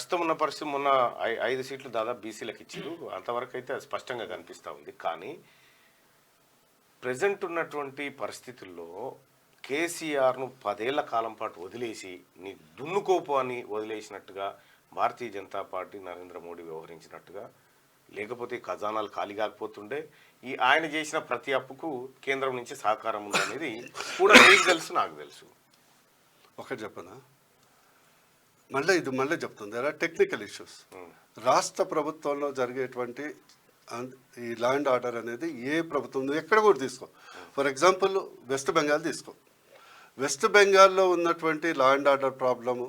ప్రస్తుతం ఉన్న పరిస్థితి మొన్న 5 సీట్లు దాదాపు బీసీలకు ఇచ్చారు. అంతవరకు అయితే అది స్పష్టంగా కనిపిస్తూ ఉంది. కానీ ప్రజెంట్ ఉన్నటువంటి పరిస్థితుల్లో కేసీఆర్ను 10 ఏళ్ల కాలం పాటు వదిలేసి నీ దున్నుకోపు అని వదిలేసినట్టుగా భారతీయ జనతా పార్టీ నరేంద్ర మోడీ వ్యవహరించినట్టుగా, లేకపోతే ఖజానాలు ఖాళీ కాకపోతుండే ఈ ఆయన చేసిన ప్రతి అప్పుకు కేంద్రం నుంచి సహకారం ఉందనేది కూడా మీకు తెలుసు, నాకు తెలుసు. ఒకటి చెప్పనా, మళ్ళీ చెప్తుంది కదా, టెక్నికల్ ఇష్యూస్. రాష్ట్ర ప్రభుత్వంలో జరిగేటువంటి ఈ లా అండ్ ఆర్డర్ అనేది ఏ ప్రభుత్వం ఎక్కడ కూడా తీసుకో. ఫర్ ఎగ్జాంపుల్ వెస్ట్ బెంగాల్ తీసుకో. వెస్ట్ బెంగాల్లో ఉన్నటువంటి లా అండ్ ఆర్డర్ ప్రాబ్లము,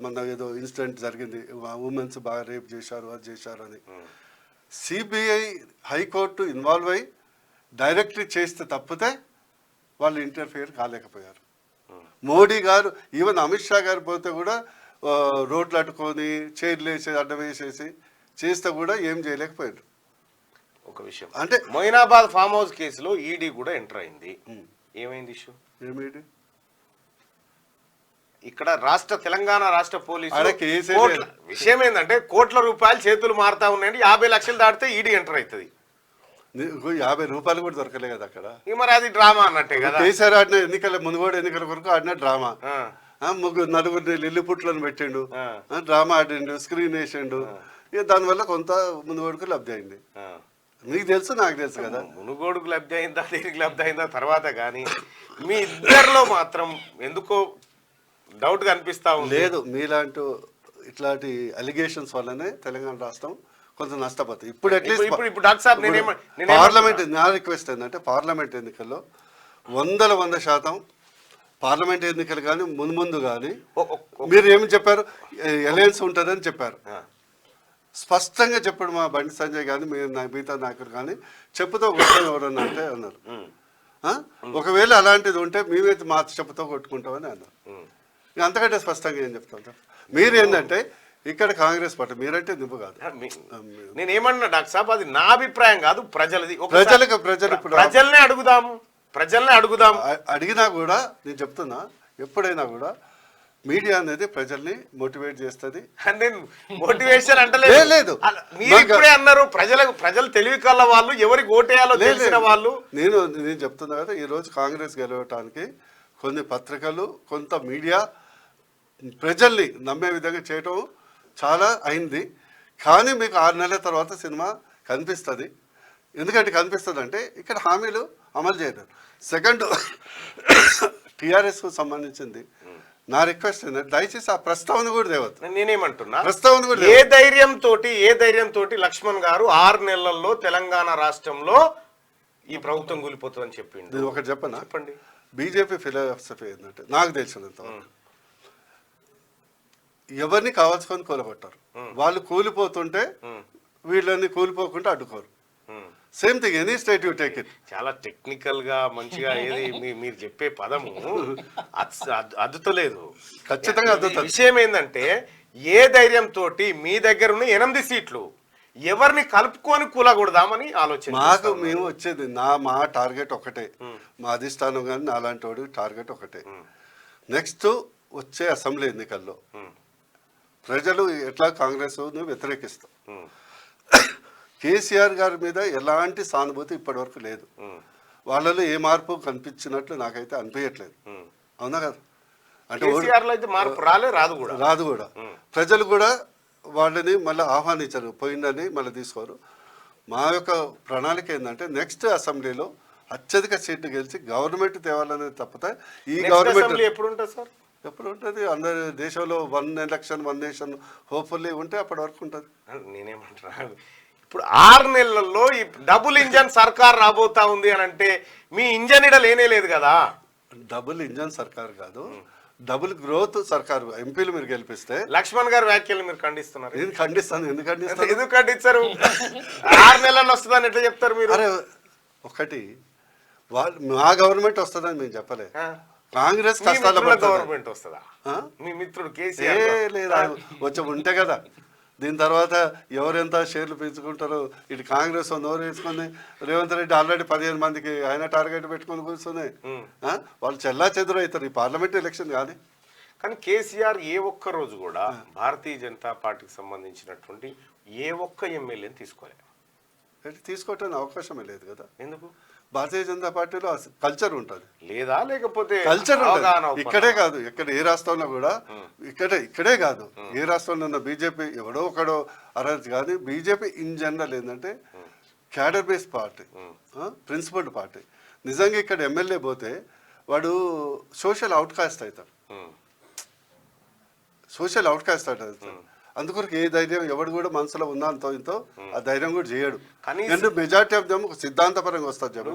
మన ఏదో ఇన్సిడెంట్ జరిగింది, ఉమెన్స్ బాగా రేప్ చేశారు, అది చేశారు అని సిబిఐ హైకోర్టు ఇన్వాల్వ్ అయ్యి డైరెక్ట్లీ చేస్తే తప్పితే వాళ్ళు ఇంటర్ఫియర్ కాలేకపోయారు. మోడీ గారు ఈవెన్ అమిత్ షా గారు పోతే కూడా రోడ్లు అట్టుకొని చైర్లు వేసి అడ్డం వేసేసి చేస్తే కూడా ఏం చేయలేకపోయారు. ఒక విషయం అంటే మొయినాబాద్ ఫామ్ హౌస్ కేసులో ఈడీ కూడా ఎంటర్ అయింది. ఏమైంది ఇష్యూ? ఏమిటి ఇక్కడ తెలంగాణ రాష్ట్ర పోలీసు విషయం ఏంటంటే కోట్ల రూపాయలు చేతులు మారుతా ఉన్నాయండి. 50 లక్షలు దాటితే ఈడీ ఎంటర్ అవుతుంది. 50 రూపాయలు కూడా దొరకలే కదా అక్కడ. మరి అది డ్రామా అన్నట్టే కదా. కేసీఆర్ ఆడిన ఎన్నికల మునుగోడు ఎన్నికల కొరకు ఆడిన డ్రామా. నలుగురిని లిల్లిపుట్లను పెట్టిండు, డ్రామా ఆడిండు, స్క్రీన్ వేసిండు. ఇక దానివల్ల కొంత మునుగోడుకు లబ్ధి అయింది. మీకు తెలుసు, నాకు తెలుసు కదా. మునుగోడుకు లబ్ధి అయిందా, దేనికి లబ్ధి అయిందా తర్వాత, కానీ మీ ఇద్దరిలో మాత్రం ఎందుకో డౌట్ గా అనిపిస్తా ఉంది. లేదు, మీలాంటి ఇట్లాంటి అలిగేషన్స్ వల్లనే తెలంగాణ రాష్ట్రం కొంత నష్టపోతుంది. ఇప్పుడు అట్లీస్ట్ పార్లమెంట్, నా రిక్వెస్ట్ ఏంటంటే పార్లమెంట్ ఎన్నికల్లో 100% పార్లమెంట్ ఎన్నికలు కానీ ముందు కానీ మీరు ఏమి చెప్పారు, అలయన్స్ ఉంటుందని చెప్పారు. స్పష్టంగా చెప్పాడు మా బండి సంజయ్ కానీ మిగతా నాయకులు కానీ, చెప్పుతో కొట్టుకొని ఎవరన్నా అంటే అన్నారు. ఒకవేళ అలాంటిది ఉంటే మేమైతే మా చెప్పుతో కొట్టుకుంటామని అన్నారు. అంతకంటే స్పష్టంగా ఏం చెప్తాం. మీరు ఏంటంటే ఇక్కడ కాంగ్రెస్ పార్టీ, మీరంటే నింపు కాదు. నేనేమన్నా డాక్టర్ సాబ్, అది నా అభిప్రాయం కాదు, ప్రజలది. ప్రజల్నే అడుగుదాం. అడిగినా కూడా నేను చెప్తున్నా, ఎప్పుడైనా కూడా మీడియా అనేది ప్రజల్ని మోటివేట్ చేస్తుంది. మోటివేషన్ అంటలేదు, మీరు ఇప్పుడే అన్నారు ప్రజలు తెలివి కల్ల వాళ్ళు, ఎవరికి ఓటేయాలో తెలిసిన వాళ్ళు. నేను చెప్తున్నా కదా, ఈరోజు కాంగ్రెస్ గెలవటానికి కొన్ని పత్రికలు, కొంత మీడియా ప్రజల్ని నమ్మే విధంగా చేయటం చాలా అయింది. కానీ మీకు 6 నెలల తర్వాత సినిమా కనిపిస్తుంది. ఎందుకంటే కనిపిస్తుంది అంటే ఇక్కడ హామీలు అమలు చేయలేదు. సెకండ్, టీఆర్ఎస్కు సంబంధించింది నా రిక్వెస్ట్ ఏంటంటే దయచేసి ఆ ప్రస్తావన కూడా తేవద్దు. నేనేమంటున్నా, ప్రస్తావన కూడా ఏ ధైర్యంతో లక్ష్మణ్ గారు 6 నెలల్లో తెలంగాణ రాష్ట్రంలో ఈ ప్రభుత్వం కూలిపోతుందని చెప్పింది. నేను ఒకటి చెప్పనా? చెప్పండి. బీజేపీ ఫిలాసఫీ ఏంటంటే నాకు తెలిసినంత ఎవరిని కావాల్సుకొని కూలగొట్టారు. వాళ్ళు కూలిపోతుంటే వీళ్ళని కూలిపోకుండా అడ్డుకోరు. Same thing any state you take it. చాలా టెక్నికల్ గా మంచిగా ఏది మీరు చెప్పే పదము అద్దుతలేదు, ఖచ్చితంగా అద్దుతుంది. విషయం ఏంటంటే ఏ ధైర్యంతో మీ దగ్గర ఉన్న 8 సీట్లు ఎవరిని కలుపుకొని కూలకూడదామని ఆలోచన. మాకు మేము వచ్చేది మా టార్గెట్ ఒకటే, మా అధిష్టానం కానీ నాలాంటి వాడు టార్గెట్ ఒకటే. నెక్స్ట్ వచ్చే అసెంబ్లీ ఎన్నికల్లో ప్రజలు ఎట్లా కాంగ్రెస్ వ్యతిరేకిస్తాం. కేసీఆర్ గారి మీద ఎలాంటి సానుభూతి ఇప్పటి వరకు లేదు. వాళ్ళలో ఏ మార్పు కనిపించినట్లు నాకైతే అనిపించట్లేదు. అవునా కదా? అంటే మార్పు రాదు కూడా. ప్రజలు కూడా వాళ్ళని మళ్ళీ ఆహ్వానించారు, పోయిందని మళ్ళీ తీసుకోరు. మా యొక్క ప్రణాళిక ఏంటంటే నెక్స్ట్ అసెంబ్లీలో అత్యధిక సీట్లు గెలిచి గవర్నమెంట్ తేవాలనేది తప్పితే ఈ గవర్నమెంట్ ఎప్పుడు ఉంటుంది అందరి దేశంలో 1 ఎలక్షన్ 1 నేషన్ హోప్ఫుల్లీ ఉంటే అప్పటి వరకు ఉంటుంది. నేనేమంటున్నాను, ఇప్పుడు 6 నెలల్లో ఈ డబుల్ ఇంజన్ సర్కార్ రాబోతా ఉంది అని అంటే మీ ఇంజన్ ఇడ లేనేలేదు కదా. డబుల్ ఇంజన్ సర్కార్ కాదు, డబుల్ గ్రోత్ సర్కారు. ఎంపీలు మీరు గెలిపిస్తే లక్ష్మణ్ గారి వ్యాఖ్యలు మీరు ఖండిస్తున్నారు. నేను ఖండిస్తాను. ఎందుకు ఖండిస్తారు? 6 నెలల్లో వస్తుందని ఎట్లా చెప్తారు మీరు? అరే ఒకటి, వాళ్ళు మా గవర్నమెంట్ వస్తుందని మేము చెప్పలే. కాంగ్రెస్ కష్టాల గవర్నమెంట్ వస్తుందా? మీ మిత్రుడు కేసీఆర్ లేదా వచ్చి ఉంటే కదా. దీని తర్వాత ఎవరెంత షేర్లు పెంచుకుంటారో, ఇటు కాంగ్రెస్ నోరు వేసుకొని రేవంత్ రెడ్డి ఆల్రెడీ 15 మందికి ఆయన టార్గెట్ పెట్టుకొని కూర్చున్నాయి. వాళ్ళు చెల్లా చెదురు అవుతారు. ఈ పార్లమెంట్ ఎలక్షన్ కానీ కానీ కేసీఆర్ ఏ ఒక్క రోజు కూడా భారతీయ జనతా పార్టీకి సంబంధించినటువంటి ఏ ఒక్క ఎమ్మెల్యేని తీసుకోలేదు. తీసుకోవటానికి అవకాశమే లేదు కదా. ఎందుకు? భారతీయ జనతా పార్టీలో కల్చర్ ఉంటుంది లేదా, లేకపోతే కల్చర్ ఉంటుంది. ఇక్కడే కాదు, ఎక్కడ ఏ రాష్ట్రంలో కూడా ఇక్కడే కాదు, ఏ రాష్ట్రంలో ఉన్న బీజేపీ ఎవడో ఒకడో అరదు, కానీ బీజేపీ ఇన్ జనరల్ ఏంటంటే cadre based party, principled party. నిజంగా ఇక్కడ ఎమ్మెల్యే పోతే వాడు సోషల్ అవుట్కాస్ట్ అవుతాడు, సోషల్ అవుట్కాస్ట్ అవుతాడు. అందుకొరకు ఏ ధైర్యం ఎవడు కూడా మనసులో ఉందా అంతో ఇంతో ఆ ధైర్యం కూడా చేయడు. మెజారిటీ ఆఫ్ దమ్ సిద్ధాంతపరంగా వస్తారు.